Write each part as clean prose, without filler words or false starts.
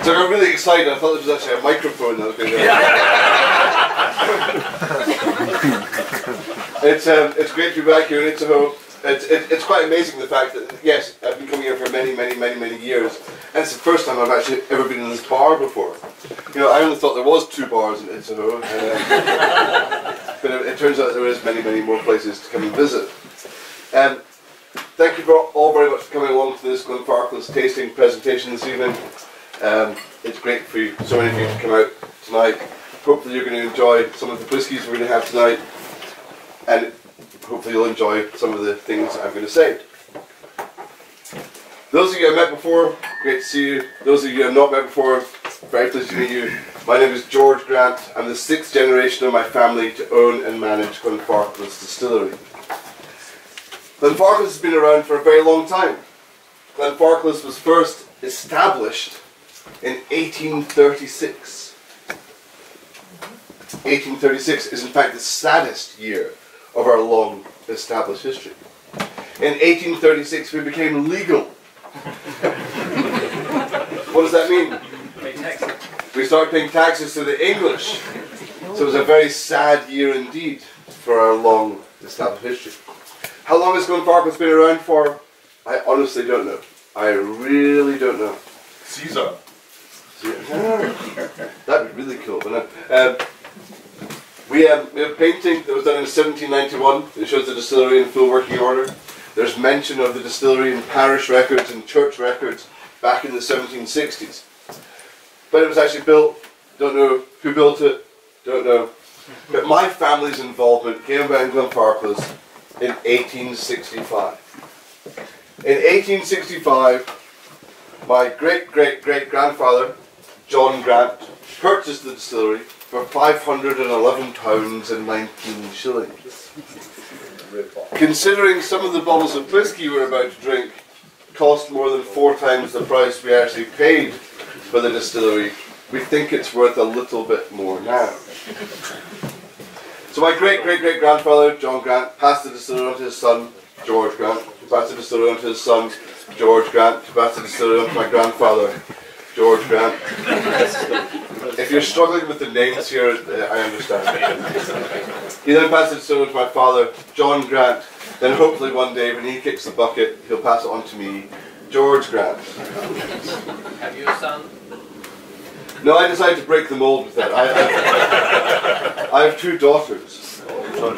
So I got really excited. I thought this was actually a microphone that was going on. It's great to be back here in Itzehoe. It's quite amazing the fact that, yes, I've been coming here for many years, and it's the first time I've actually ever been in this bar before. You know, I only thought there was 2 bars in Itzehoe, but it turns out there is many more places to come and visit. Thank you all very much for coming along to this Glenfarclas tasting presentation this evening. It's great for you, so many of you to come out tonight. Hopefully you're going to enjoy some of the whiskies we're going to have tonight, and hopefully you'll enjoy some of the things I'm going to say. Those of you I've met before, great to see you. Those of you I've not met before, very pleased to meet you. My name is George Grant. I'm the 6th generation of my family to own and manage Glenfarclas Distillery. Glenfarclas has been around for a very long time. Glenfarclas was first established in 1836. 1836 is in fact the saddest year of our long established history. In 1836 we became legal. What does that mean? We started paying taxes to the English. So it was a very sad year indeed for our long established history. How long has Glenfarclas been around for? I honestly don't know. I really don't know. Caesar. That'd be really cool, wouldn't it? We have a painting that was done in 1791 that shows the distillery in full working order. There's mention of the distillery in parish records and church records back in the 1760s. But it was actually built, don't know who built it, don't know. But my family's involvement came about in Glenfarclas in 1865. In 1865, my great-great-great-grandfather, John Grant, purchased the distillery for £511.19. Considering some of the bottles of whiskey we're about to drink cost more than 4 times the price we actually paid for the distillery, we think it's worth a little bit more now. So my great-great-great-grandfather, John Grant, passed the distillery on to his son, George Grant, passed the distillery on to his son, George Grant, passed the distillery on to my grandfather, George Grant. If you're struggling with the names here, I understand. He then passed the distillery on to my father, John Grant. Then hopefully one day when he kicks the bucket, he'll pass it on to me, George Grant. Have you a son? No, I decided to break the mold with that. I have 2 daughters. Time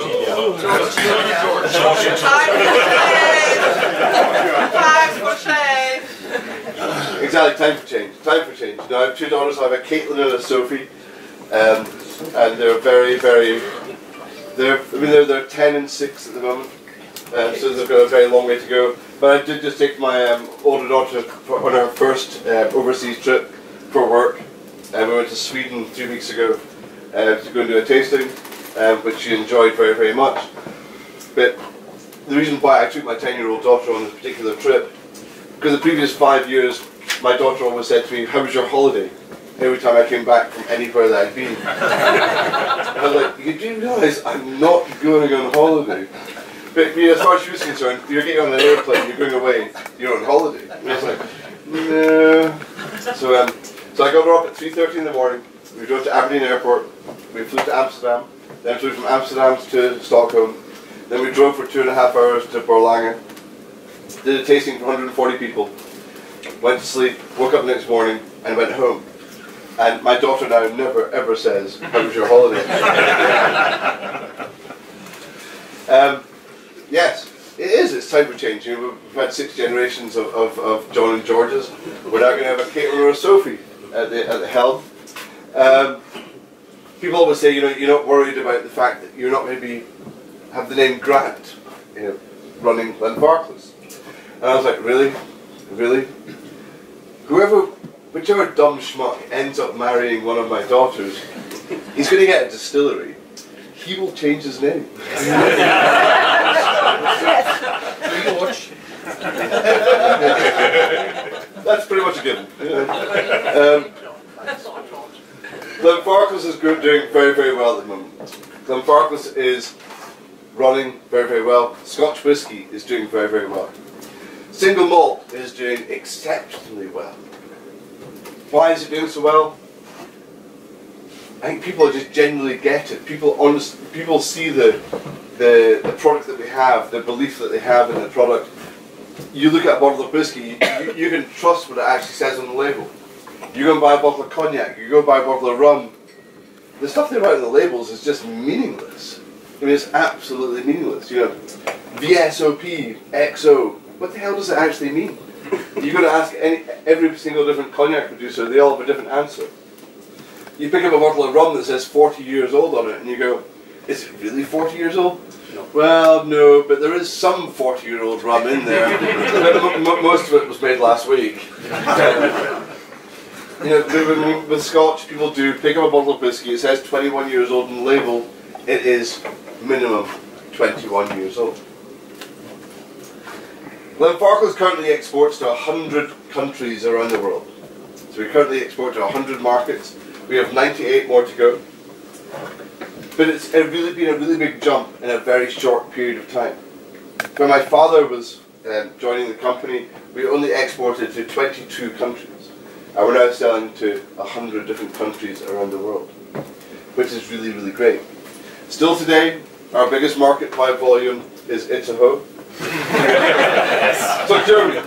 for change. Exactly, time for change. Time for change. Now I have 2 daughters. I have a Caitlin and a Sophie, and they're they're 10 and 6 at the moment, so they've got a very long way to go. But I did just take my older daughter on her first overseas trip for work. We went to Sweden 3 weeks ago to go and do a tasting, which she enjoyed very much. But the reason why I took my 10-year-old daughter on this particular trip, because the previous 5 years, my daughter always said to me, "How was your holiday?" Every time I came back from anywhere that I'd been. I was like, "You do realise I'm not going on holiday?" But you know, as far as she was concerned, you're getting on an airplane, you're going away, you're on holiday. And I was like, no. So I got her up at 3:30 in the morning. We drove to Aberdeen Airport. We flew to Amsterdam. Then flew from Amsterdam to Stockholm. Then we drove for 2.5 hours to Borlänge. Did a tasting for 140 people. Went to sleep. Woke up the next morning and went home. And my daughter now never ever says, "How was your holiday?" Yes, it is. It's time for change. You know, we've had 6 generations of John and Georges. We're now going to have a Caitlin or a Sophie at the helm. People always say, you know, you're not worried about the fact that you're not going to have the name Grant, you know, running Glenfarclas. And I was like, really? Really? Whichever dumb schmuck ends up marrying one of my daughters, he's going to get a distillery. He will change his name. That's pretty much a given. Glenfarclas is doing very well at the moment. Glenfarclas is running very well. Scotch whisky is doing very well. Single malt is doing exceptionally well. Why is it doing so well? I think people just genuinely get it. People see the product that we have, the belief that they have in the product. You look at a bottle of whiskey, you can trust what it actually says on the label. You go and buy a bottle of cognac, you go buy a bottle of rum. The stuff they write on the labels is just meaningless. I mean, it's absolutely meaningless. You know, VSOP, XO. What the hell does it actually mean? You're going to ask every single different cognac producer, they all have a different answer. You pick up a bottle of rum that says 40 years old on it, and you go, is it really 40 years old? No. Well, no, but there is some 40-year-old rum in there. Most of it was made last week. You know, with Scotch, people do pick up a bottle of whiskey, it says 21 years old on the label, it is minimum 21 years old. Glenfarclas currently exports to 100 countries around the world. So we currently export to 100 markets. We have 98 more to go. But it's really been a really big jump in a very short period of time. When my father was joining the company, we only exported to 22 countries. And we're now selling to 100 different countries around the world, which is really, really great. Still today, our biggest market by volume is Itzehoe. So Germany.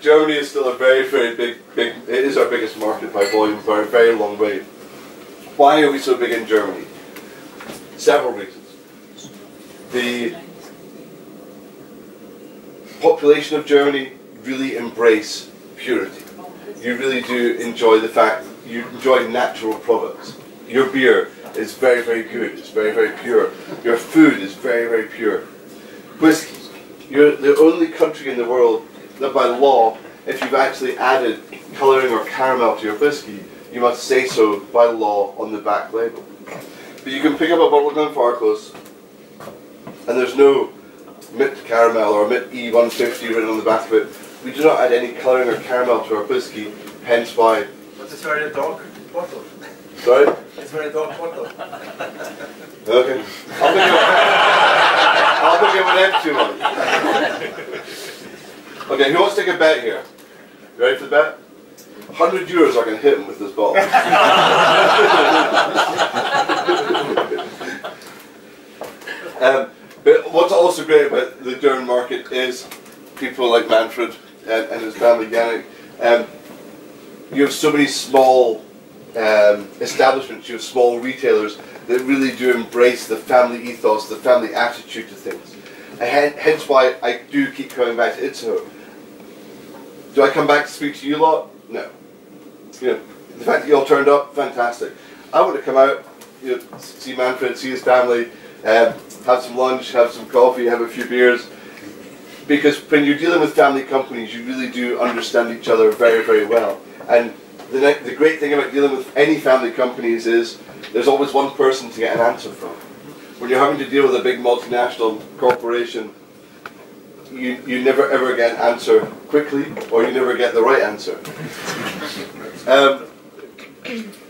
Germany is still a very, very big, it is our biggest market by volume for a very long way. Why are we so big in Germany? Several reasons. The population of Germany really embrace purity. You really do enjoy the fact that you enjoy natural products. Your beer is very, very good. It's very, very pure. Your food is very, very pure. Whiskey. You're the only country in the world that by law, if you've actually added colouring or caramel to your whiskey, you must say so by law on the back label. But you can pick up a bottle of Glenfarclas and there's no MIT caramel or MIT E150 written on the back of it. We do not add any colouring or caramel to our whiskey, hence why... But it's very dark bottle. Sorry? It's very dark bottle. Okay. I'll pick up an empty one. Okay, who wants to take a bet here? You ready for the bet? 100 euros I can hit him with this bottle. But what's also great about the German market is people like Manfred and his family Yannick. You have so many small establishments, you have small retailers that really do embrace the family ethos, the family attitude to things. And hence why I do keep coming back to Itzehoe. Do I come back to speak to you lot? No. You know, the fact that you all turned up, fantastic. I want to come out, you know, see Manfred, see his family, have some lunch, have some coffee, have a few beers. Because when you're dealing with family companies, you really do understand each other very, very well. And the great thing about dealing with any family companies is there's always one person to get an answer from. When you're having to deal with a big multinational corporation, you never ever get an answer quickly, or you never get the right answer.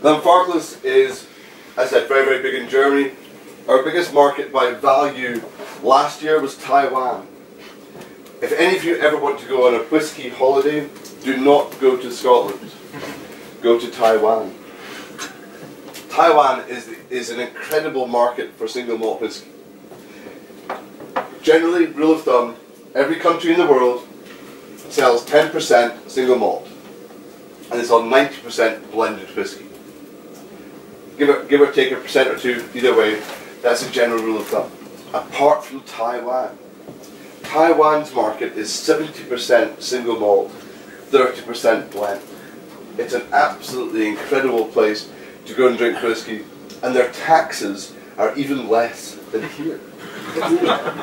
Glenfarclas is, as I said, very, very big in Germany. Our biggest market by value last year was Taiwan. If any of you ever want to go on a whiskey holiday, do not go to Scotland. Go to Taiwan. Taiwan is an incredible market for single malt whiskey. Generally, rule of thumb, every country in the world sells 10% single malt, and they sell 90% blended whiskey. Give or take a percent or two, either way, that's a general rule of thumb. Apart from Taiwan. Taiwan's market is 70% single malt, 30% blend. It's an absolutely incredible place to go and drink whiskey, and their taxes are even less than here.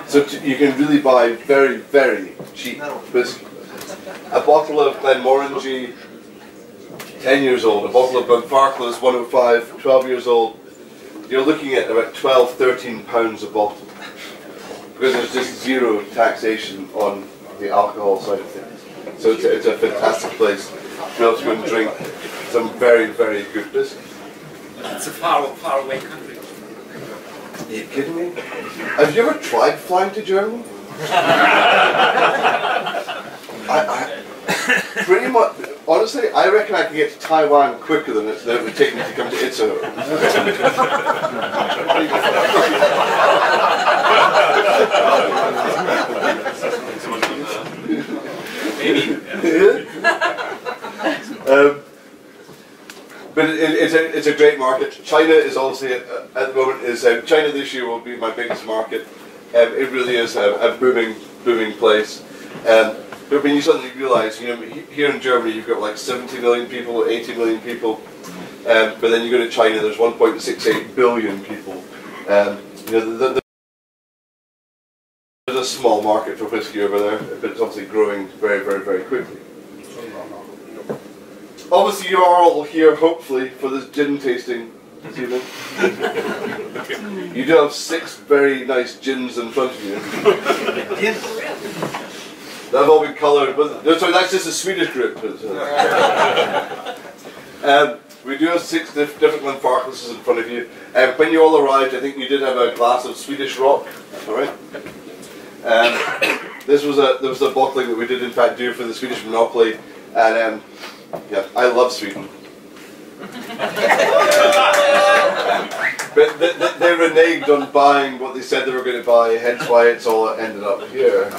So you can really buy very, very cheap whiskey. A bottle of Glenmorangie, 10 years old. A bottle of Glenfarclas, 105, 12 years old. You're looking at about 12, 13 pounds a bottle. Because there's just zero taxation on the alcohol side of things. So it's a fantastic place to be able to go and drink some very, very good whiskey. It's a far away country. Are you kidding me? Have you ever tried flying to Germany? I pretty much, honestly, I reckon I can get to Taiwan quicker than it would take me to come to Itzehoe. Maybe. But it's a great market. China is obviously at the moment China this year will be my biggest market. It really is a booming place. But when you suddenly realise, you know, here in Germany you've got like 70 million people, 80 million people, but then you go to China, there's 1.68 billion people. You know, there's a small market for whiskey over there, but it's obviously growing very, very, very quickly. Obviously you are all here, hopefully, for this gin tasting this evening. You do have 6 very nice gins in front of you. They've all been coloured, but no, sorry, that's just a Swedish group. We do have 6 different Glenfarclases in front of you. When you all arrived, I think you did have a glass of Swedish rock. All right. There was a bottling that we did in fact do for the Swedish Monopoly, and yeah, I love Sweden. But they reneged on buying what they said they were going to buy, hence why it's all ended up here.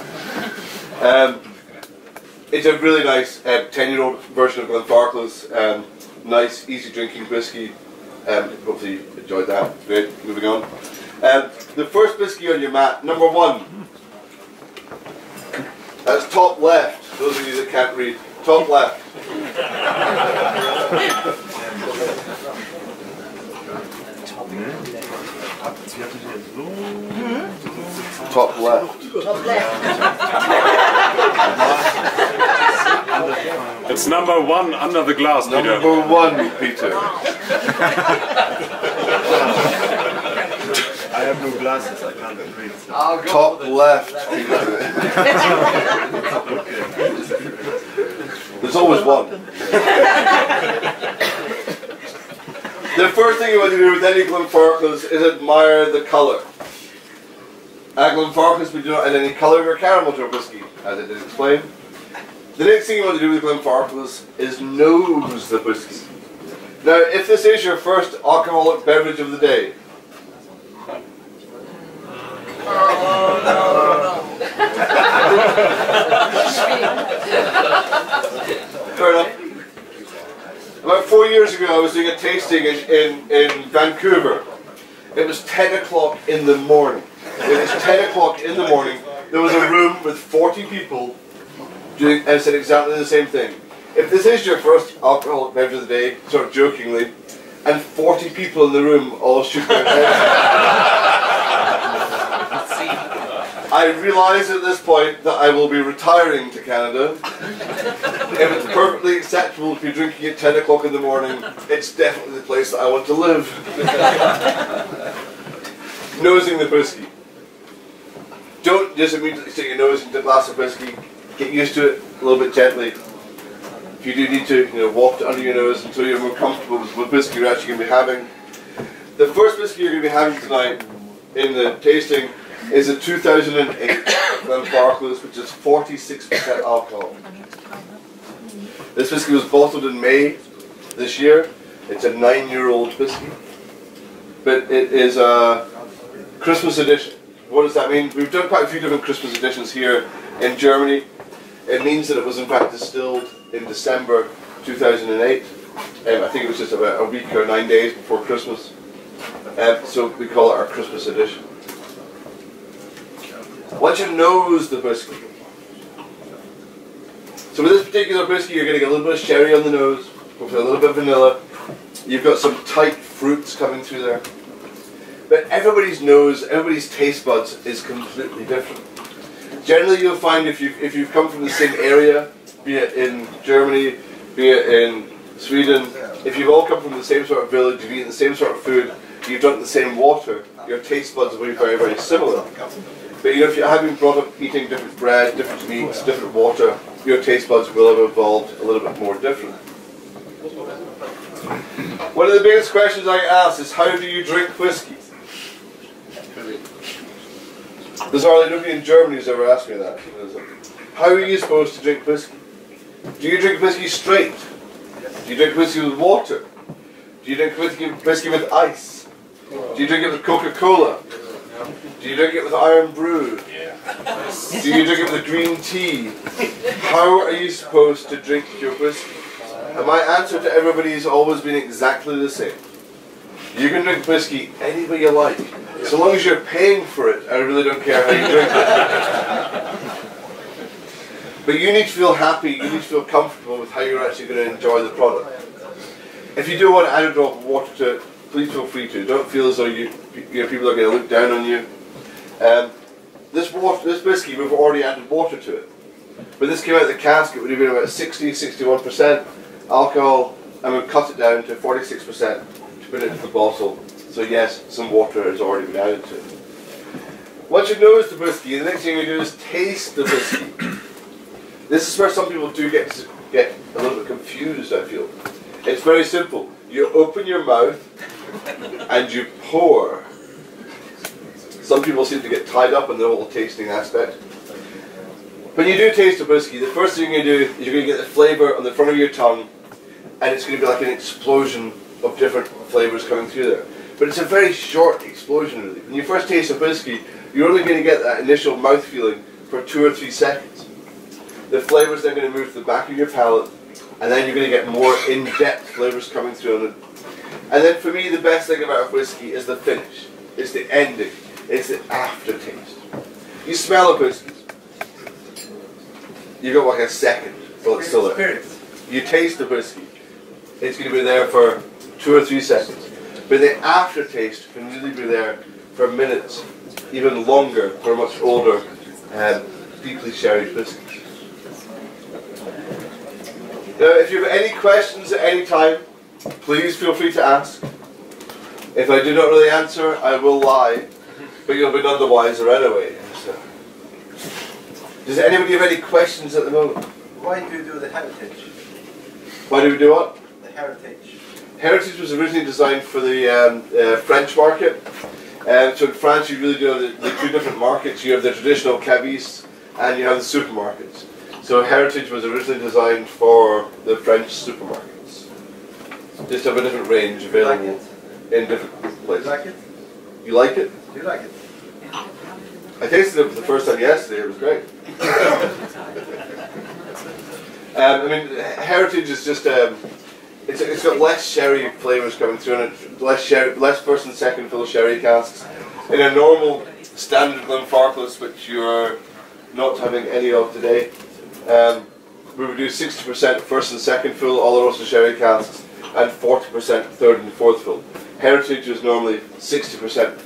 It's a really nice 10-year-old version of Glenfarclas. Nice, easy drinking whiskey. Hopefully you enjoyed that. Great, moving on. The first whiskey on your mat, number 1. That's top left, those of you that can't read. Top left. Top left. Top left. It's number 1 under the glass, Peter. Number 1, Peter. I have no glasses, I can't read. Top left. There's always one. The first thing you want to do with any Glenfarclas is admire the colour. At Glenfarclas we do not add any colour or caramel to our whiskey, as I did explain. The next thing you want to do with Glenfarclas is nose the whiskey. Now, if this is your first alcoholic beverage of the day, fair enough. About 4 years ago I was doing a tasting in Vancouver. It was 10 o'clock in the morning. It was 10 o'clock in the morning. There was a room with 40 people doing, and said exactly the same thing. If this is your first alcoholic beverage of the day, sort of jokingly, and 40 people in the room all shook their heads, I realise at this point that I will be retiring to Canada. If it's perfectly acceptable to be drinking at 10 o'clock in the morning, it's definitely the place that I want to live. Nosing the whiskey. Don't just immediately stick your nose into a glass of whiskey. Get used to it a little bit gently. If you do need to, waft it under your nose until you're more comfortable with what whiskey you're actually going to be having. The first whiskey you're going to be having tonight in the tasting is a 2008 Glenfarclas, which is 46% alcohol. This whiskey was bottled in May this year. It's a 9-year-old whiskey, but it is a Christmas edition. What does that mean? We've done quite a few different Christmas editions here in Germany. It means that it was in fact distilled in December 2008. I think it was just about a week or 9 days before Christmas. So we call it our Christmas edition. Once you nose the whiskey. So with this particular whiskey you're getting a little bit of sherry on the nose, hopefully a little bit of vanilla. You've got some tight fruits coming through there. But everybody's nose, everybody's taste buds is completely different. Generally you'll find if you've come from the same area, be it in Germany, be it in Sweden, if you've all come from the same sort of village, you've eaten the same sort of food, you've drunk the same water, your taste buds will be very, very similar. But if you have been brought up eating different bread, different meats, different water, your taste buds will have evolved a little bit more different. One of the biggest questions I ask is, how do you drink whiskey? Bizarrely, nobody in Germany has ever asked me that. how are you supposed to drink whiskey? Do you drink whiskey straight? Do you drink whiskey with water? Do you drink whiskey with ice? Do you drink it with Coca-Cola? Do you drink it with Iron Brew? Do you drink it with green tea? How are you supposed to drink your whiskey? And my answer to everybody has always been exactly the same. You can drink whiskey any way you like. So long as you're paying for it, I really don't care how you drink it. But you need to feel happy, you need to feel comfortable with how you're actually going to enjoy the product. If you do want to add a drop of water to it, please feel free to. Don't feel as though people are going to look down on you. This whiskey, we've already added water to it. But this came out of the cask, it would have been about 60–61% alcohol, and we've cut it down to 46% to put it into the bottle. So yes, some water has already been added to it. Once you nose the whiskey, the next thing you do is taste the whiskey. This is where some people do get a little bit confused, I feel. It's very simple. You open your mouth and you pour. Some people seem to get tied up in the whole tasting aspect. When you do taste a whiskey, the first thing you do is you're going to get the flavour on the front of your tongue, and it's going to be like an explosion of different flavours coming through there. But it's a very short explosion, really. When you first taste a whiskey, you're only going to get that initial mouth feeling for 2 or 3 seconds. The flavours then going to move to the back of your palate, and then you're going to get more in-depth flavours coming through on it. And then for me, the best thing about a whiskey is the finish. It's the ending. It's the aftertaste. You smell a whiskey. You got like a second while it's still there. You taste the whiskey. It's going to be there for 2 or 3 seconds. But the aftertaste can really be there for minutes, even longer for much older, deeply sherried whiskies. Now, if you have any questions at any time, please feel free to ask. If I do not really answer, I will lie, but you'll be none the wiser anyway. So. Does anybody have any questions at the moment? Why do you do the heritage? Why do we do what? The heritage. Heritage was originally designed for the French market. So in France you really do have the 2 different markets. You have the traditional cavistes and you have the supermarkets. So Heritage was originally designed for the French supermarkets. Just have a different range available in different places. You like it? You like it? Do you like it? I tasted it for the first time yesterday, it was great. I mean, Heritage is just, it's got less sherry flavours coming through in it, less first and second fill sherry casks. In a normal standard Glenfarclas, which you're not having any of today, we would do 60% first and second fill Oloroso sherry casks and 40% third and fourth fill. Heritage is normally 60%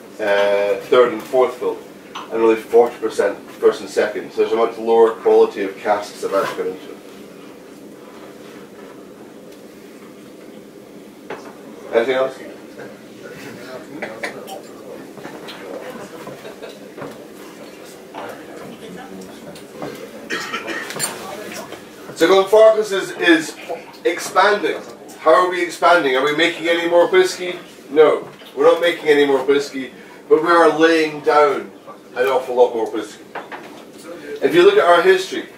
third and fourth fill and only 40% first and second. So there's a much lower quality of casks that have actually gone into it. Anything else? So Glenfarclas is expanding. How are we expanding? Are we making any more whiskey? No, we're not making any more whiskey, but we are laying down an awful lot more whiskey. If you look at our history,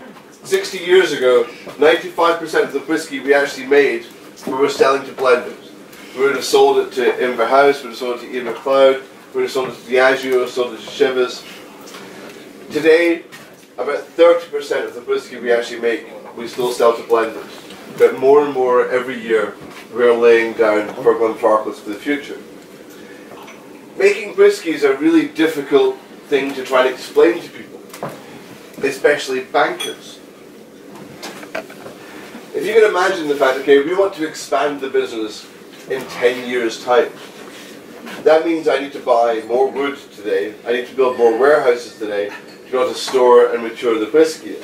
60 years ago, 95% of the whiskey we actually made, we were selling to blenders. We would have sold it to Inverhouse, we would have sold it to Ian MacLeod, we would have sold it to Diageo, sold it to Chivas. Today, about 30% of the whiskey we actually make, we still sell to blenders. But more and more every year, we're laying down for Glenfarclas for the future. Making whiskey is a really difficult thing to try and explain to people, especially bankers. If you can imagine the fact, okay, we want to expand the business in 10 years' time. That means I need to buy more wood today, I need to build more warehouses today to be able to store and mature the whiskey.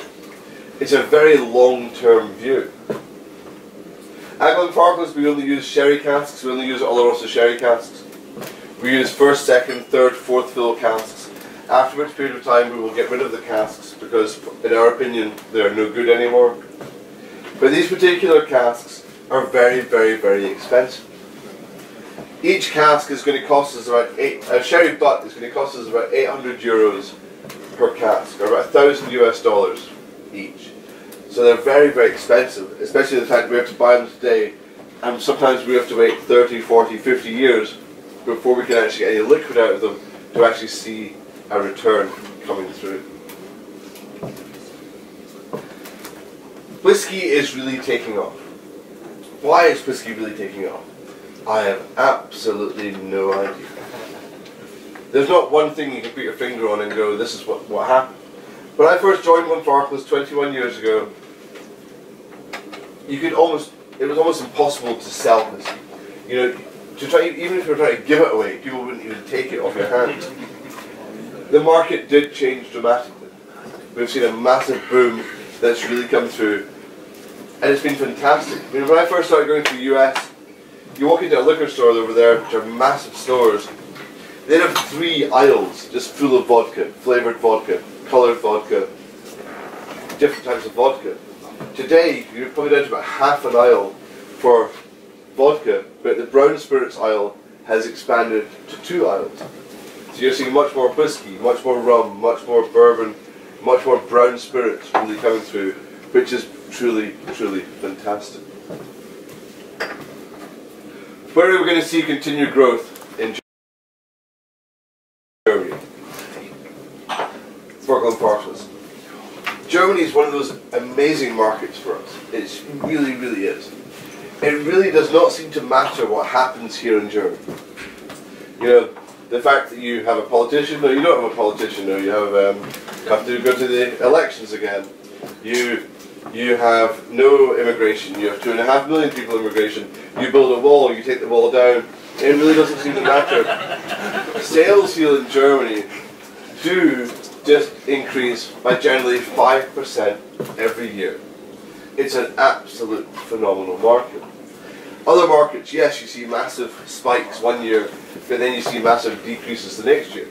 It's a very long-term view. At Glenfarclas we only use sherry casks, we only use Oloroso sherry casks. We use first, second, third, fourth fill casks, after which period of time we will get rid of the casks because in our opinion they are no good anymore. But these particular casks are very, very, very expensive. Each cask is going to cost us about a sherry butt is going to cost us about €800 per cask, or about $1,000 US. each. So they're very, very expensive, especially the fact we have to buy them today, and sometimes we have to wait 30, 40, 50 years before we can actually get any liquid out of them to actually see a return coming through. Whiskey is really taking off. Why is whiskey really taking off? I have absolutely no idea. There's not one thing you can put your finger on and go, this is what happened. When I first joined Glenfarclas 21 years ago, it was almost impossible to sell whiskey. You know, even if you were trying to give it away, people wouldn't even take it off your hands. The market did change dramatically. We've seen a massive boom that's really come through, and it's been fantastic. I mean, when I first started going to the US, you walk into a liquor store over there, which are massive stores, they'd have 3 aisles just full of vodka, flavoured vodka, coloured vodka, different types of vodka. Today, you're probably down to about half an aisle for vodka, but the brown spirits aisle has expanded to 2 aisles. So you're seeing much more whiskey, much more rum, much more bourbon, much more brown spirits really coming through, which is truly, truly fantastic. Where are we going to see continued growth in Germany? For Glenfarclas. Germany is one of those amazing markets for us. It really, really is. It really does not seem to matter what happens here in Germany. You know, the fact that you have a politician, or you don't have a politician, or you have to go to the elections again. You have no immigration. You have 2.5 million people immigration. You build a wall, you take the wall down. It really doesn't seem to matter. Sales here in Germany do just increase by generally 5% every year. It's an absolute phenomenal market. Other markets, yes, you see massive spikes one year, but then you see massive decreases the next year.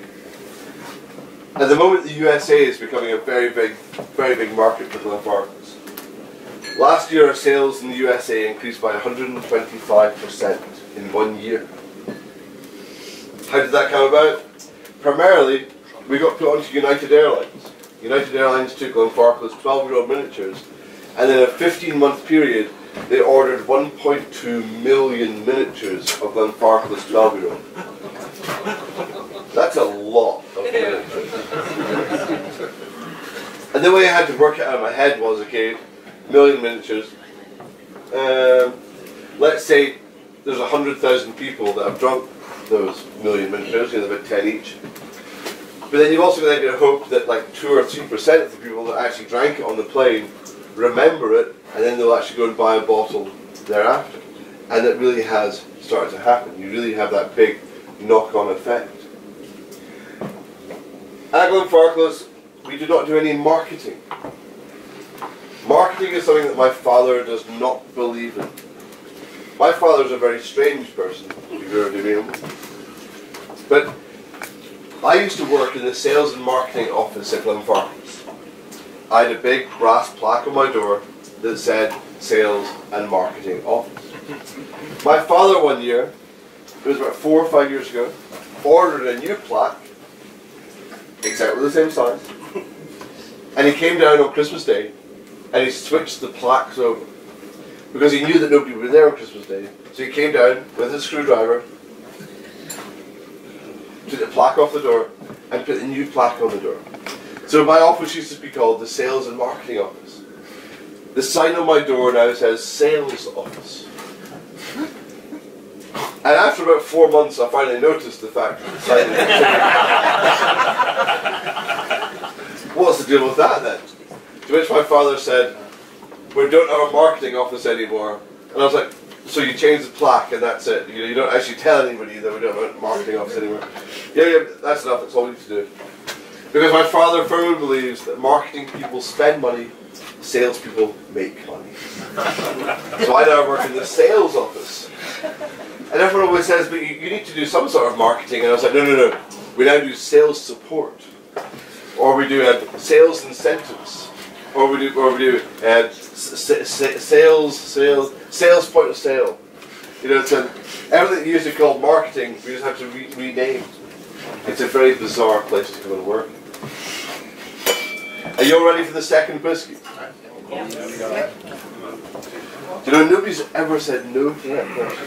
At the moment, the USA is becoming a very big market for Glenfarclas. Last year, our sales in the USA increased by 125% in 1 year. How did that come about? Primarily, we got put onto United Airlines. United Airlines took Glenfarclas 12-year-old miniatures, and in a 15-month period, they ordered 1.2 million miniatures of Glenfarclas 12-year-old. That's a lot of miniatures. And the way I had to work it out in my head was, okay, million miniatures. Let's say there's 100,000 people that have drunk those million miniatures, you know, about 10 each. But then you've also got to hope that like 2 or 3% of the people that actually drank it on the plane remember it, and then they'll actually go and buy a bottle thereafter. And it really has started to happen. You really have that big knock-on effect. At Glenfarclas, we do not do any marketing. Marketing is something that my father does not believe in. My father is a very strange person, if you've ever met him. But I used to work in the sales and marketing office at Glenfarclas. I had a big brass plaque on my door that said Sales and Marketing Office. My father one year, it was about 4 or 5 years ago, ordered a new plaque, exactly the same size, and he came down on Christmas Day and he switched the plaques over because he knew that nobody would be there on Christmas Day. So he came down with a screwdriver, took the plaque off the door and put a new plaque on the door. So my office used to be called the Sales and Marketing Office. The sign on my door now says Sales Office. And after about 4 months I finally noticed the fact that the sign is what's the deal with that then? To which my father said, we don't have a marketing office anymore. And I was like, so you change the plaque and that's it. You don't actually tell anybody that we don't have a marketing office anymore. Yeah, that's enough, that's all we need to do. Because my father firmly believes that marketing people spend money, salespeople make money. So I now work in the sales office. And everyone always says, but you need to do some sort of marketing. And I was like, no. We now do sales support. Or we do sales incentives. Or we do sales point of sale. You know, it's everything that used to be called marketing, we just have to rename. It's a very bizarre place to go and work. Are you all ready for the second whiskey? You know, nobody's ever said no to that question.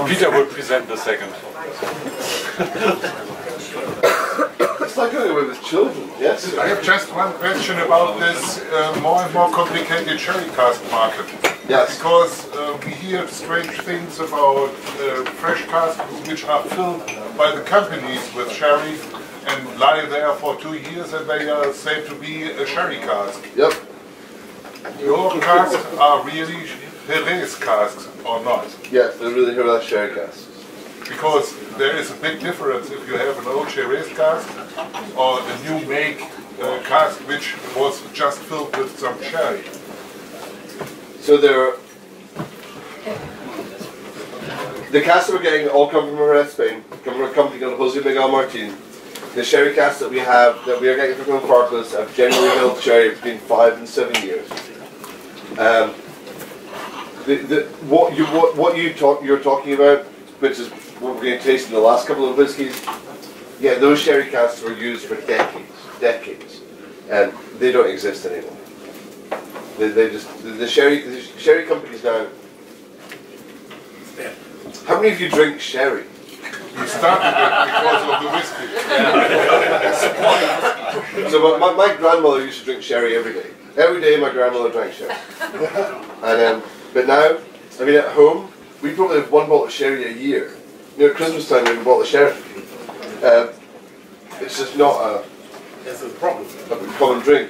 Peter will present the second. It's like going away with children, yes? I have just one question about this more and more complicated sherry cask market. Yes. Because we hear strange things about fresh casks which are filled by the companies with sherry and lie there for 2 years and they are said to be a sherry cask. Yep. Your casks are really Jerez casks or not? Yes, they're really here with sherry casks. Because there is a big difference if you have an old Jerez cask or a new make cask which was just filled with some sherry. So the casks that we're getting all come from Jerez, Spain, come from a company called Jose Miguel Martin. The sherry casks that we are getting from Glenfarclas have generally held sherry between 5 and 7 years. You're talking about, which is what we're going to taste in the last couple of whiskies, yeah, those sherry casks were used for decades, and they don't exist anymore. The sherry companies now. How many of you drink sherry? We started it because of the whiskey. So my grandmother used to drink sherry every day. Every day my grandmother drank sherry. And but now, I mean, at home, we probably have 1 bottle of sherry a year. You know, at Christmas time we have a bottle of sherry. It's just not a common drink.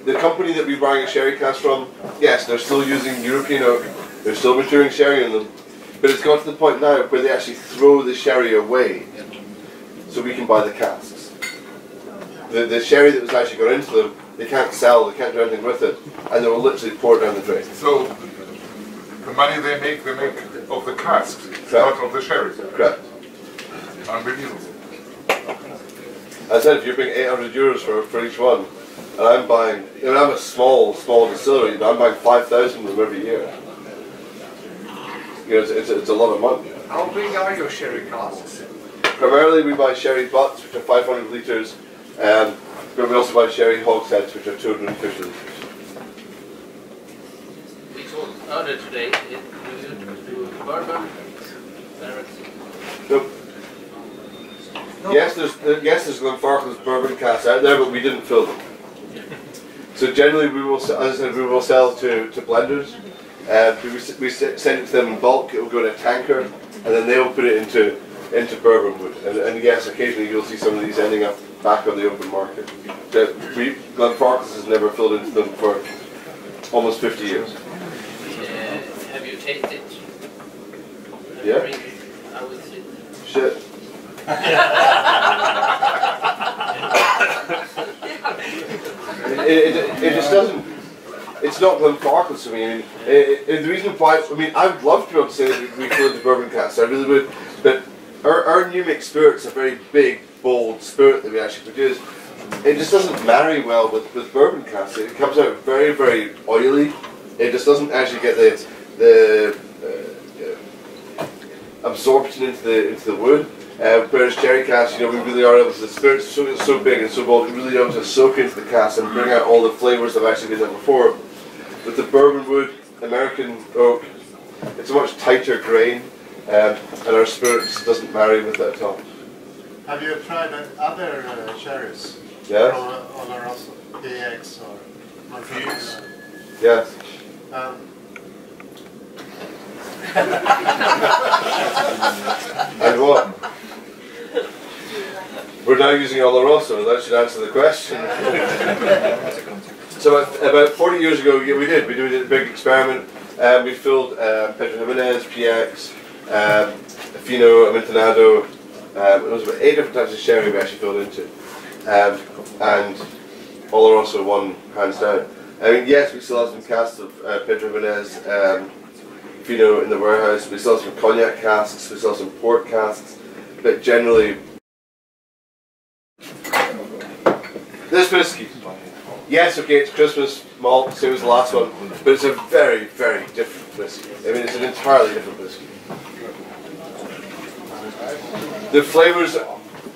The company that we're buying a sherry cask from, yes, they're still using European oak. They're still maturing sherry in them. But it's got to the point now where they actually throw the sherry away so we can buy the casks. The sherry that was actually got into them, they can't sell, they can't do anything with it, and they will literally pour it down the drain. So the money they make of the casks, not of the sherry. Correct. Unbelievable. As I said, if you're paying €800 for each one, and I'm buying, I mean, I'm a small distillery, and I'm buying 5,000 of them every year. You know, it's a lot of money. How big are your sherry casks? Primarily we buy sherry butts, which are 500 litres, but we also buy sherry hogsheads, which are 250 litres. We talked earlier today, do you do bourbon? Nope. Yes, there's Glenfarclas bourbon casks out there, but we didn't fill them. So generally, we will, as I said, we will sell to blenders. We send it to them in bulk. It will go in a tanker, and then they will put it into bourbon wood. And yes, occasionally you'll see some of these ending up back on the open market. Glenfarclas has never filled into them for almost 50 years. Have you tasted? Yeah. How is it? Shit. It just doesn't. It's not Glenfarclas to me. I mean, the reason why, I mean, I would love to be able to say that we fill into bourbon casks. I really would. But our new mix spirit's a very big, bold spirit that we actually produce. It just doesn't marry well with bourbon casks. It comes out very, very oily. It just doesn't actually get the absorption into the wood. Whereas sherry casks, you know, we really are able to, the spirit's so big and so bold, we really are able to soak into the cask and bring out all the flavours that have actually been there before. With the bourbon wood, American oak, it's a much tighter grain, and our spirit just doesn't marry with that at all. Have you tried other sherries? Yes. From Oloroso, PX or Unterwegs? Yes. And what? We're now using Oloroso, that should answer the question. So about 40 years ago, yeah, we did a big experiment. We filled Pedro Jimenez, PX, Fino, Amontonado. It was about 8 different types of sherry we actually filled into. And Oloroso won hands down. I mean, yes, we still have some casks of Pedro Jimenez, Fino in the warehouse. We still have some cognac casks, we still have some port casks, but generally This whiskey, yes, okay, it's Christmas malt, same as the last one, but it's a very, very different whiskey. I mean, it's an entirely different whiskey. The flavours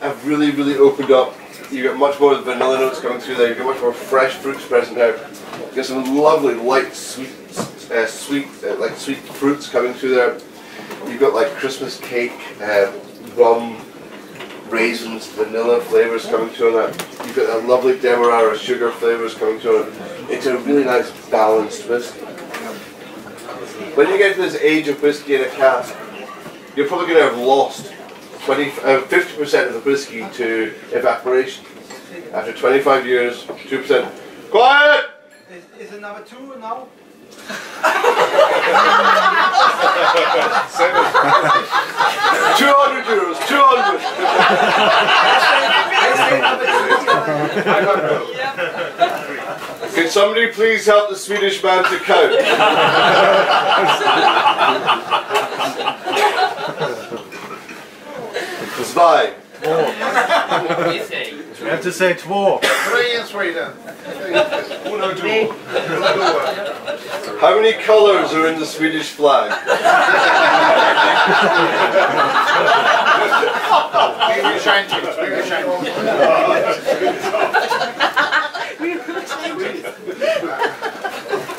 have really, really opened up. You get much more of the vanilla notes coming through there. You get much more fresh fruits present there. You get some lovely light, sweet fruits coming through there. You've got like Christmas cake, rum, raisins, vanilla flavours coming through on that. You've got that lovely demerara sugar flavours coming through on it. It's a really nice balanced whiskey. When you get to this age of whiskey in a cask, you're probably going to have lost 50% of the whiskey to evaporation. After 25 years, 2%. Quiet! Is it number 2 now? 200 euros, 200! Can somebody please help the Swedish man to count? Zwei. You have to say två. 3 in Sweden. Uno, two. How many colours are in the Swedish flag? We will change it. We will change it.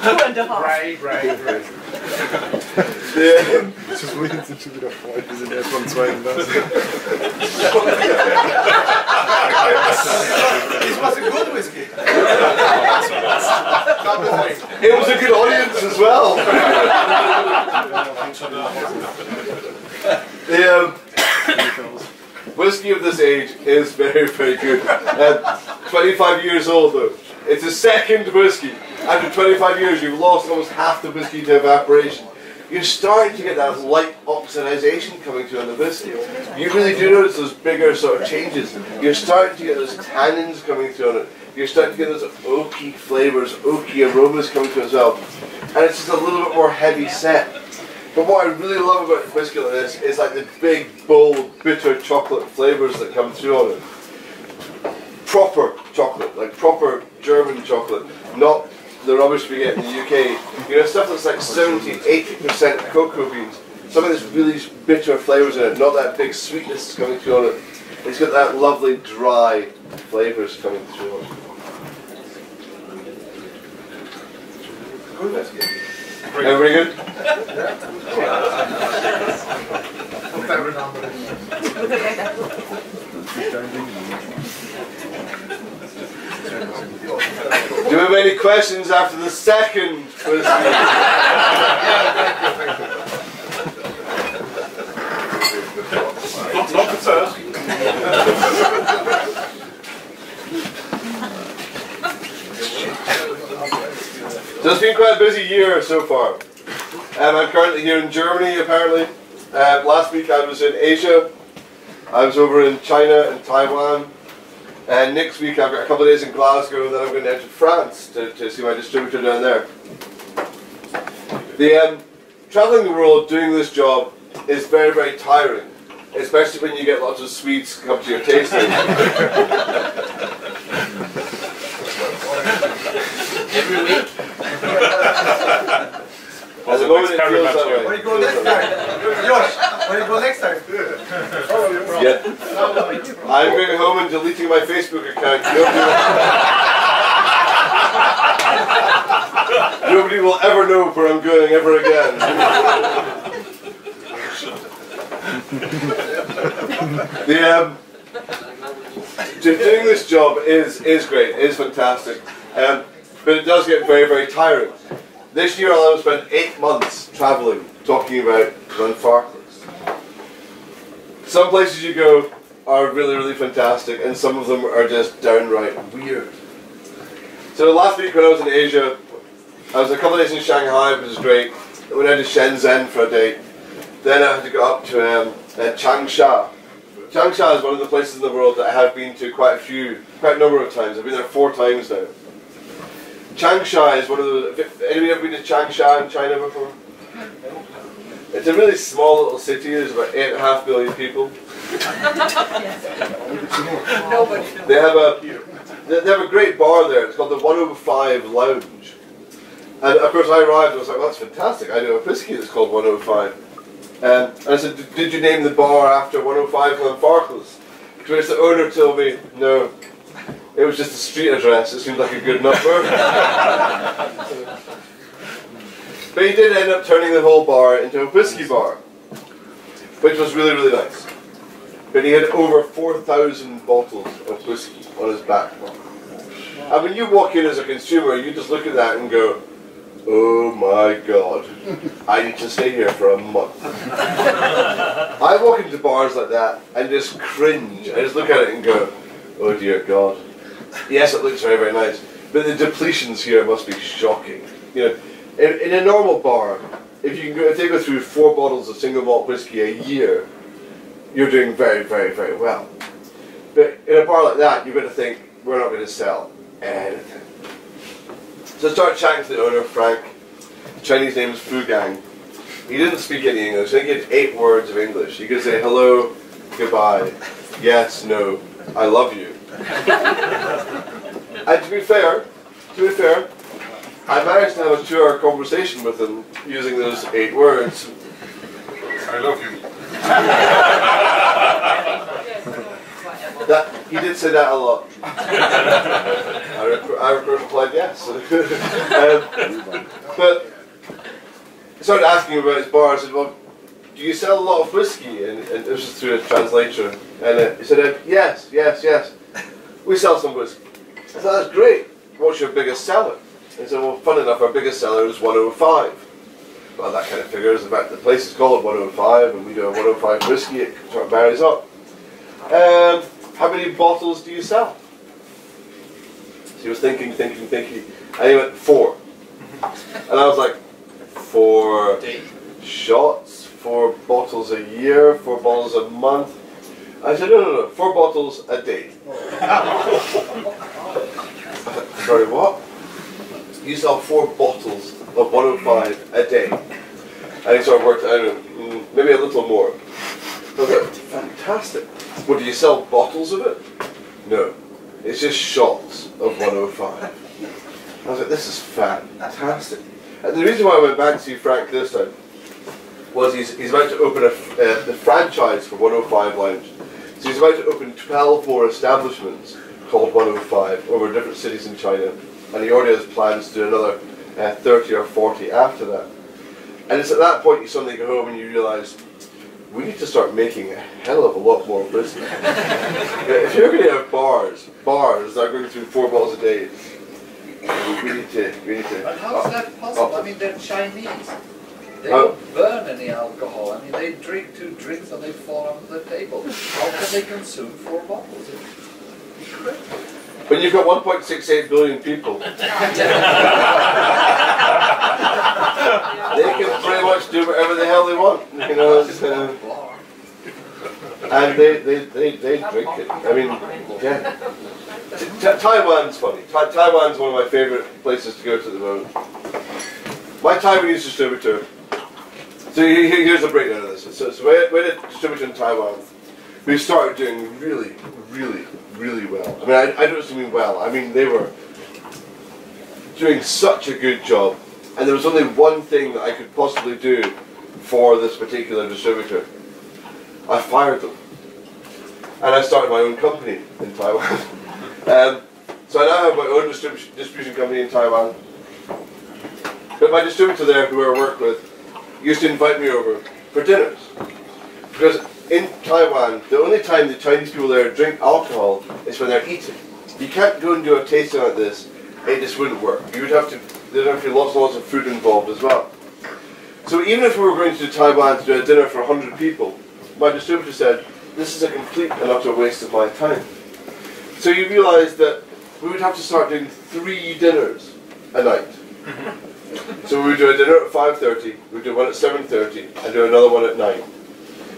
2,5. Ray. Das sind schon wieder Freunde, die sind erst beim zweiten Glas. This was a good whiskey. It was a good audience as well. The whiskey of this age is very, very good. 25 years old though. It's a second whiskey. After 25 years you've lost almost half the whiskey to evaporation. You're starting to get that light oxidization coming through on the whiskey. You really do notice those bigger sort of changes. You're starting to get those tannins coming through on it. You're starting to get those oaky flavours, oaky aromas coming through as well. And it's just a little bit more heavy set. But what I really love about whiskey like this is like the big, bold, bitter chocolate flavours that come through on it. Proper chocolate, like proper German chocolate, not the rubbish we get in the UK. You know, stuff that's like 70–80% cocoa beans. Some of this really bitter flavours in it, not that big sweetness coming through on it. It's got that lovely dry flavours coming through on it. Everybody good? Do we have any questions after the second whiskey? Not the first. So it's been quite a busy year so far. I'm currently here in Germany apparently. Last week I was in Asia. I was over in China and Taiwan. And next week I've got a couple of days in Glasgow, then I'm going to enter France to see my distributor down there. Travelling the world doing this job is very, very tiring, especially when you get lots of sweets come to your tasting. Every week? At the moment it feels that way. Where you go next time? Josh, where you go next time? Yeah. I'm going home and deleting my Facebook account. Nobody will ever know where I'm going ever again. Doing this job is great, is fantastic, but it does get very, very tiring. This year I'll spend 8 months travelling, talking about Glenfarclas. Some places you go are really, really fantastic, and some of them are just downright weird. So last week when I was in Asia, I was a couple of days in Shanghai, which was great. I went out to Shenzhen for a day. Then I had to go up to Changsha. Changsha is one of the places in the world that I have been to quite a number of times. I've been there 4 times now. Changsha is one of the... Anybody ever been to Changsha in China before? It's a really small little city. There's about 8.5 million people. Nobody. They have They have a great bar there. It's called the 105 Lounge. And of course I arrived and I was like, well, that's fantastic. I know a whiskey that's called 105. And I said, did you name the bar after 105 Glenfarclas? To which the owner told me, no, it was just a street address. It seemed like a good number. But he did end up turning the whole bar into a whiskey bar, which was really, really nice. But he had over 4,000 bottles of whiskey on his back. And when you walk in as a consumer, you just look at that and go, oh my God, I need to stay here for a month. I walk into bars like that and just cringe. I just look at it and go, oh dear God. Yes, it looks very, very nice, but the depletions here must be shocking. You know, in a normal bar, if you can go, if they go through 4 bottles of single malt whiskey a year, you're doing very, very, very well. But in a bar like that, you're going to think, we're not going to sell anything. So I started chatting to the owner, Frank. Chinese name is Fu Gang. He didn't speak any English. I think he had 8 words of English. He could say hello, goodbye, yes, no, I love you. And to be fair, I managed to have a 2-hour conversation with him using those 8 words. I love you. He did say that a lot. I of course replied yes. But I started asking him about his bar. I said, well, do you sell a lot of whiskey? And this was through a translator. And he said, yes. We sell some whiskey. I said, that's great. What's your biggest seller? He said, well, fun enough, our biggest seller is 105. Well, that kind of figures. In fact, the place is called 105, and we do a 105 whiskey. It sort of varies up. How many bottles do you sell? So he was thinking, and he went 4. And I was like, 4 shots, 4 bottles a year, 4 bottles a month. I said, no, 4 bottles a day. Sorry, what? You sell 4 bottles of 105 a day. And he sort of worked out, maybe a little more. I was like, fantastic. Well, do you sell bottles of it? No. It's just shots of 105. I was like, this is fantastic. And the reason why I went back to see Frank this time was he's about to open the franchise for 105 Lounge. So he's about to open 12 more establishments called 105 over different cities in China. And he already has plans to do another 30 or 40 after that. And it's at that point you suddenly go home and you realise, we need to start making a hell of a lot more whiskey. If you're going to have bars that are going through 4 bottles a day, we need to. But how's that possible? I mean, they're Chinese. They don't burn any alcohol. I mean, they drink 2 drinks and they fall onto the table. How can they consume 4 bottles? It's incredible. When you've got 1.68 billion people, they can pretty much do whatever the hell they want, you know. And they drink it. I mean, yeah. Taiwan's funny. Taiwan's one of my favourite places to go to at the moment. My Taiwanese distributor. So here's a breakdown of this. So we had a distributor in Taiwan who started doing really, really, really well. I mean, I don't just mean well. I mean, they were doing such a good job. And there was only one thing that I could possibly do for this particular distributor. I fired them. And I started my own company in Taiwan. So I now have my own distribution company in Taiwan. But my distributor there, who I work with, used to invite me over for dinners. Because in Taiwan, the only time the Chinese people there drink alcohol is when they're eating. You can't go and do a tasting like this, it just wouldn't work. You would have to, there'd have to be lots and lots of food involved as well. So even if we were going to Taiwan to do a dinner for 100 people, my distributor said, this is a complete and utter waste of my time. So you realise that we would have to start doing 3 dinners a night. So we would do a dinner at 5:30, we'd do one at 7:30, and do another one at 9.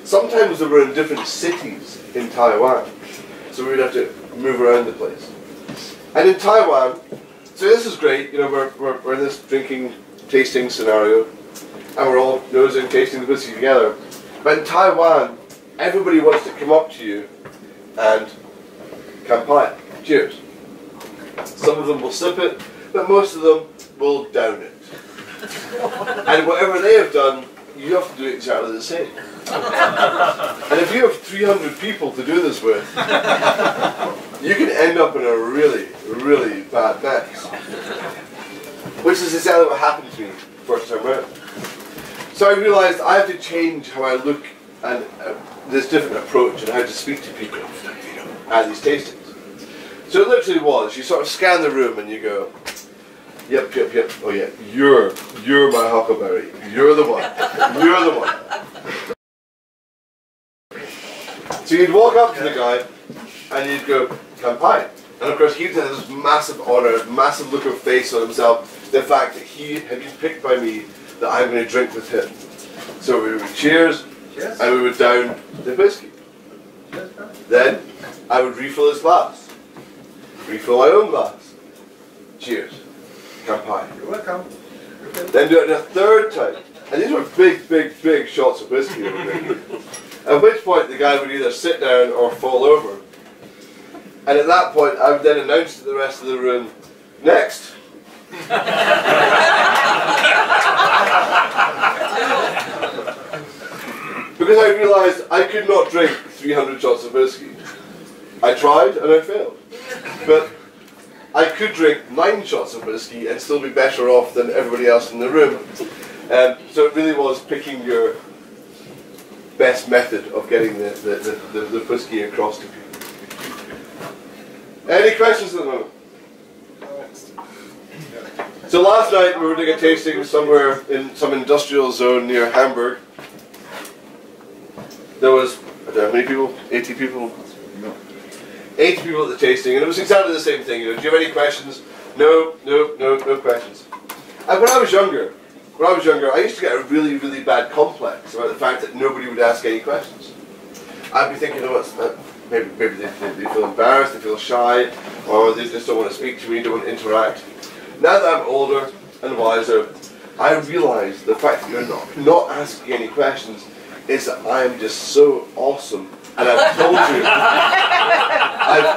Sometimes they were in different cities in Taiwan, so we would have to move around the place. And in Taiwan, so this is great, you know, we're in this drinking, tasting scenario, and we're all nosing, tasting the whiskey together. But in Taiwan, everybody wants to come up to you and kanpai, cheers. Some of them will sip it, but most of them will down it. And whatever they have done, you have to do exactly the same. And if you have 300 people to do this with, you can end up in a really, really bad mess. Which is exactly what happened to me first time around. So I realised I have to change how I look and this different approach and how to speak to people at these tastings. So it literally was, you sort of scan the room and you go, yep, yep, yep, oh yeah, you're my huckleberry, you're the one, you're the one. So you'd walk up to the guy and you'd go, Kampai. And of course he'd have this massive honour, massive look of face on himself, the fact that he had been picked by me, that I'm going to drink with him. So we would cheers, and we would down the whiskey. Then I would refill his glass, refill my own glass. Cheers. Kampai. You're welcome. Then do it a third time. And these were big, big, big shots of whiskey we were drinking. At which point the guy would either sit down or fall over. And at that point I would then announce to the rest of the room, next. Because I realised I could not drink 300 shots of whiskey. I tried and I failed. But I could drink 9 shots of whiskey and still be better off than everybody else in the room. So it really was picking your best method of getting the whiskey across to people. Any questions at the moment? So last night we were doing a tasting somewhere in some industrial zone near Hamburg. There was, I don't know how many people? 80 people? No. 80 people at the tasting, and it was exactly the same thing. You know, do you have any questions? No questions. And when I was younger, I used to get a really, really bad complex about the fact that nobody would ask any questions. I'd be thinking, oh, maybe they feel embarrassed, they feel shy, or they just don't want to speak to me, don't want to interact. Now that I'm older and wiser, I realise the fact that you're not asking any questions is that I am just so awesome, and I've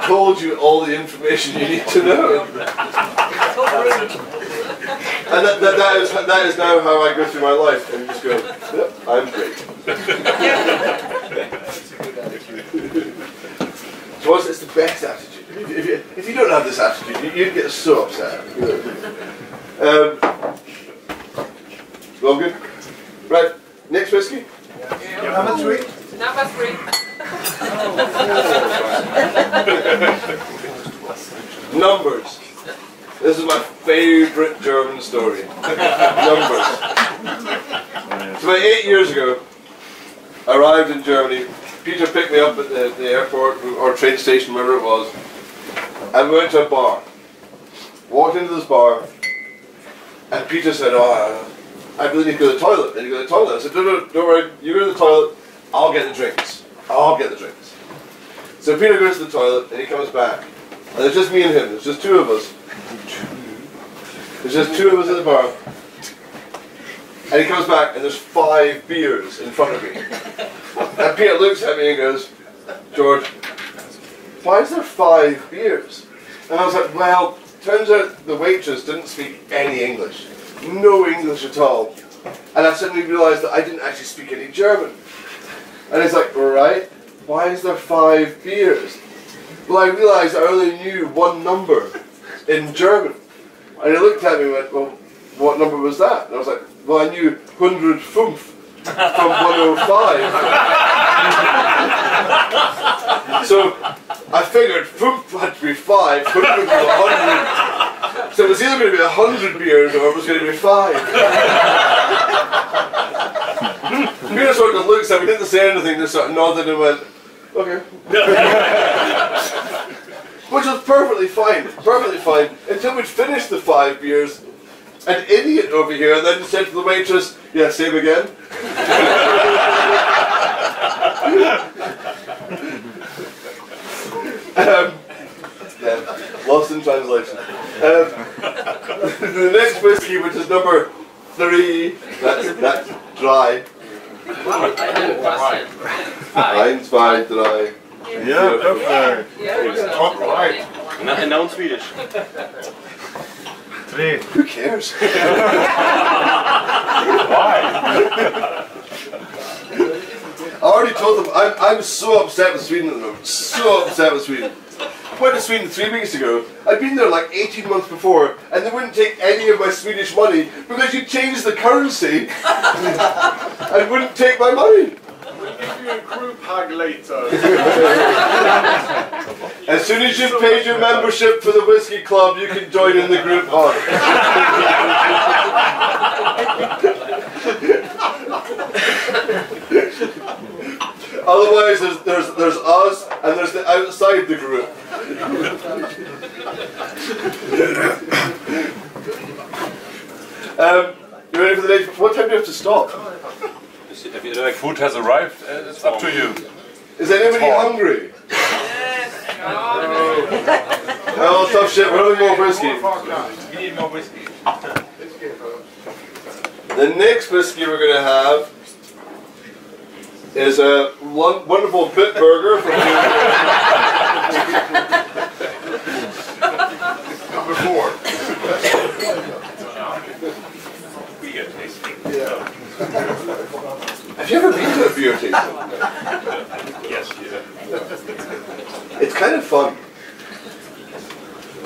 told you all the information you need to know. And that is now how I go through my life, and just go, yep, I'm great. So it's the best attitude. If you don't have this attitude, you'd get so upset. All good? Right, next whiskey? Number 3. Number 3. Numbers. This is my favourite German story. Numbers. So about 8 years ago, I arrived in Germany. Peter picked me up at the airport or train station, wherever it was, and we went to a bar. Walked into this bar, and Peter said, oh, I really need to go to the toilet. Then you go to the toilet. I said, no, don't worry, you go to the toilet, I'll get the drinks. I'll get the drinks. So Peter goes to the toilet, and he comes back. And it's just me and him, there's just 2 of us. There's just 2 of us at the bar. And he comes back, and there's 5 beers in front of me. And Peter looks at me and goes, George, why is there 5 beers? And I was like, well, turns out the waitress didn't speak any English. No English at all. And I suddenly realised that I didn't actually speak any German. And he's like, right, why is there 5 beers? Well, I realised I only knew 1 number in German. And he looked at me and went, well, what number was that? And I was like, well, I knew 105 from 105. So I figured 5 had to be 5, 100 was 100. So it was either going to be 100 beers or it was going to be 5. Peter sort of looks at me, didn't say anything, just sort of nodded and went, okay. Which was perfectly fine, until we'd finished the 5 beers. An idiot over here then said to the waitress, yeah, same again. Lost in translation. The next whiskey, which is number 3, that's dry. Eins, zwei, drei. Yeah, perfect. Yeah. Top right. And now in Swedish. Who cares? Why? I already told them I'm so upset with Sweden at the moment. So upset with Sweden. Went to Sweden 3 weeks ago. I'd been there like 18 months before, and they wouldn't take any of my Swedish money because you changed the currency and wouldn't take my money. We'll give you a group hug later. As soon as you've paid your membership for the Whiskey Club, you can join in the group hug. Otherwise, there's us and there's the outside the group. You ready for the day? What time do you have to stop? Food has arrived. It's up to you. Is anybody hungry? Oh, tough shit. We're having more whiskey. We need more whiskey. The next whiskey we're going to have is a wonderful bit burger from Number 4. Beer tasting. Yeah. Have you ever been to a beer tasting? Yes, yeah. It's kind of fun.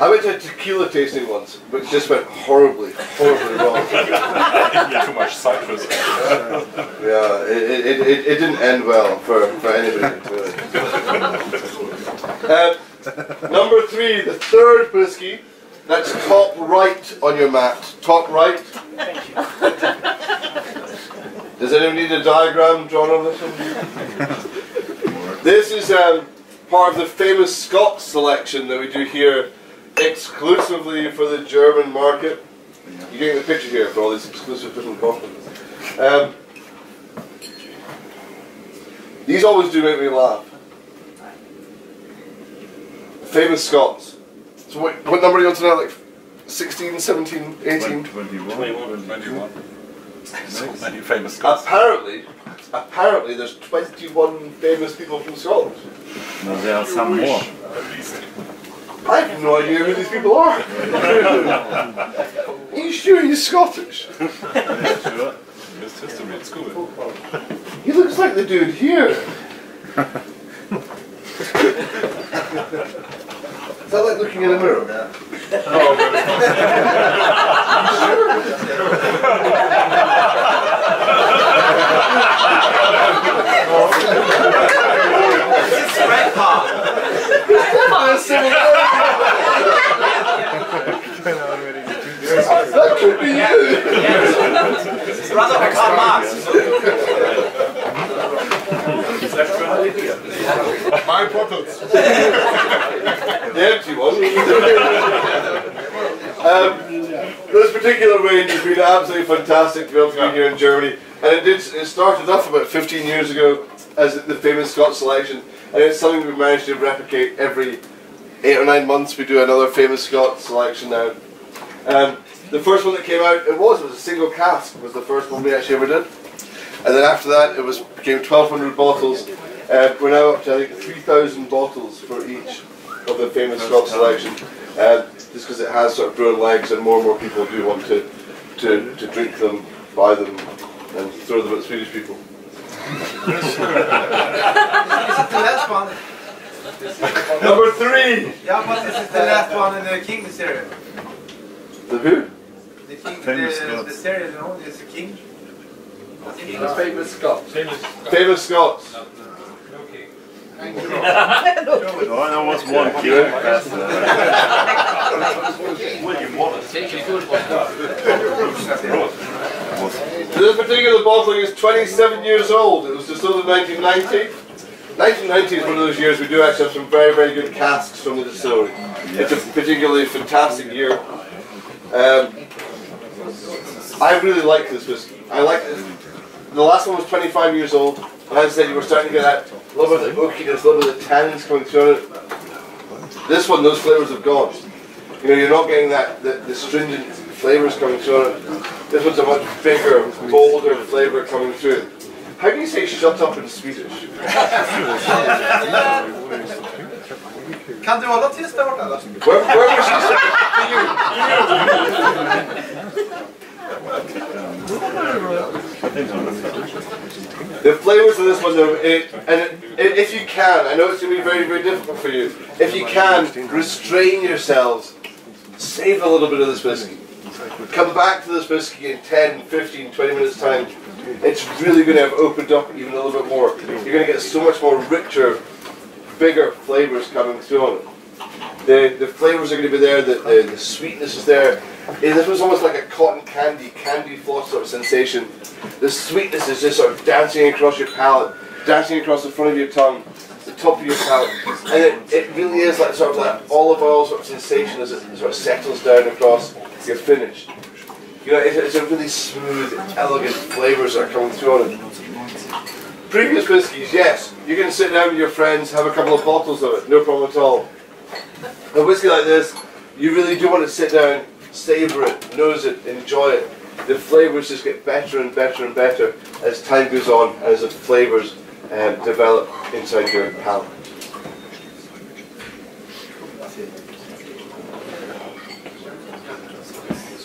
I went to a tequila tasting once, but it just went horribly wrong. Too much citrus. Yeah, it didn't end well for anybody. Number 3, the third whiskey. That's top right on your mat. Top right. Thank you. Does anyone need a diagram drawn on this one? This is part of the famous Scots selection that we do here exclusively for the German market. You're getting the picture here for all these exclusive different bottles. These always do make me laugh. Famous Scots. So what number are you on tonight? Like 16, 17, 18? 21. So many famous Scots. Apparently there's 21 famous people from Scotland. No, there are some more. I have no idea who these people are. Are you sure he's Scottish? Yeah, sure. Missed history at school. He looks like the dude here. Is that like looking in a mirror? It's red part. That could be you. It's rather like Karl Marx. My bottles. The empty one. This particular range has been absolutely fantastic to be able to be here in Germany, and it started off about 15 years ago as the famous Scots selection, and it's something we've managed to replicate every 8 or 9 months. We do another famous Scots selection now. The first one that came out, it was a single cask, was the first one we actually ever did, and then after that it became 1,200 bottles. We're now up to I think 3,000 bottles for each of the famous Scots selection, just because it has sort of grown legs and more people do want to drink them, buy them, and throw them at Swedish people. Is it the last one? Number 3! Yeah, but this is the last one in the King series. The who? The King, Famous the Scots. series, you know, is the King. The famous Scots. Famous Scots. Oh, there was one king. William Wallace. Take a good one. This particular bottle is 27 years old. It was distilled in 1990. 1990 is one of those years we do actually have some very good casks from the distillery. It's a particularly fantastic year. I really like this whiskey. I like it. The last one was 25 years old, and as I said, you were starting to get that little bit of the oakiness, a little bit of the tannins coming through on it. This one, those flavours have gone. You know, you're not getting the stringent flavours coming through on it. This one's a much bigger, bolder flavour coming through. How do you say shut up in Swedish? Kan du hålla tyst där borta då? Where was she The flavors of this one, though, if you can, I know it's going to be very, very difficult for you. If you can, restrain yourselves. Save a little bit of this whiskey. Come back to this whiskey in 10, 15, 20 minutes time. It's really going to have opened up even a little bit more. You're going to get so much more richer, bigger flavors coming through on it. The flavors are going to be there, the sweetness is there. This was almost like a cotton candy floss sort of sensation. The sweetness is just sort of dancing across your palate, dancing across the front of your tongue, the top of your palate, and it really is like sort of that olive oil sort of sensation as it sort of settles down across your finish. You know, it's a really smooth, elegant flavours that are coming through on it. Previous whiskies, yes, you can sit down with your friends, have a couple of bottles of it, no problem at all. A whiskey like this, you really do want to sit down, savour it, nose it, enjoy it. The flavours just get better and better and better as time goes on, as the flavours develop inside your palate.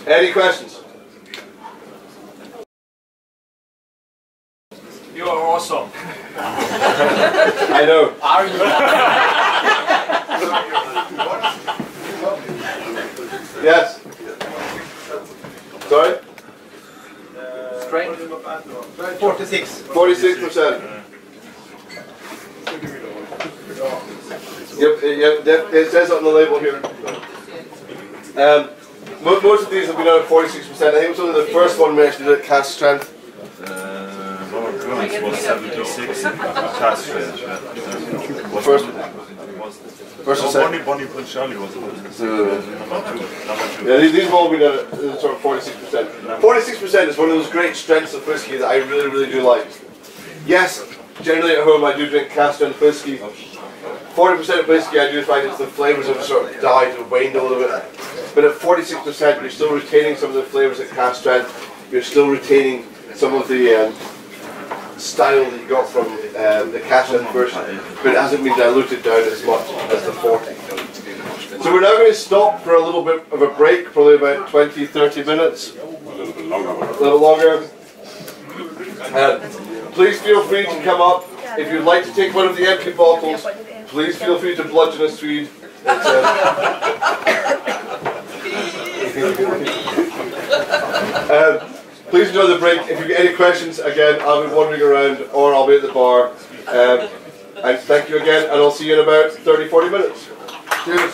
Any questions? You are awesome. I know. Are you? Yes. Sorry? Strength? 46. 46%. Yep, it says it on the label here. Most of these have been out at 46%. I think it was only the first one mentioned at cast strength. It was 76 cast strength. First or second? Bonnie Prince Charlie was number two. Yeah, these have all been at sort of 46%. 46% is one of those great strengths of whiskey that I really, really do like. Yes, generally at home I do drink cast strength whiskey. 40% of whiskey I do find it's the flavours have sort of died and waned a little bit. But at 46% you're still retaining some of the flavours at cast strength. You're still retaining some of the style that you got from the cast strength version, but it hasn't been diluted down as much as the 40. So we're now going to stop for a little bit of a break, probably about 20-30 minutes. A little bit longer. A little longer. Please feel free to come up. If you'd like to take one of the empty bottles, please feel free to bludgeon a Swede. Please enjoy the break. If you get any questions, again, I'll be wandering around or I'll be at the bar. And thank you again, and I'll see you in about 30-40 minutes. Cheers.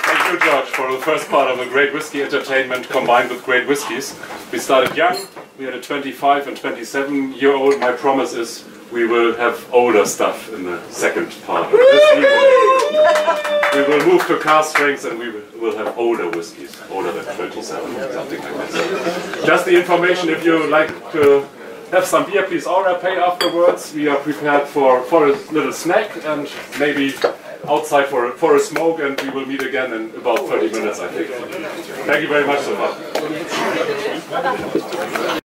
Thank you, George, for the first part of a great whiskey entertainment combined with great whiskies. We started young. We had a 25 and 27-year-old. My promise is we will have older stuff in the second part of this evening. We will move to cask strengths and we will have older whiskies, older than 27, something like this. Just the information, if you like to have some beer, please order, pay afterwards. We are prepared for a little snack and maybe outside for a smoke, and we will meet again in about 30 minutes, I think. Thank you very much so far.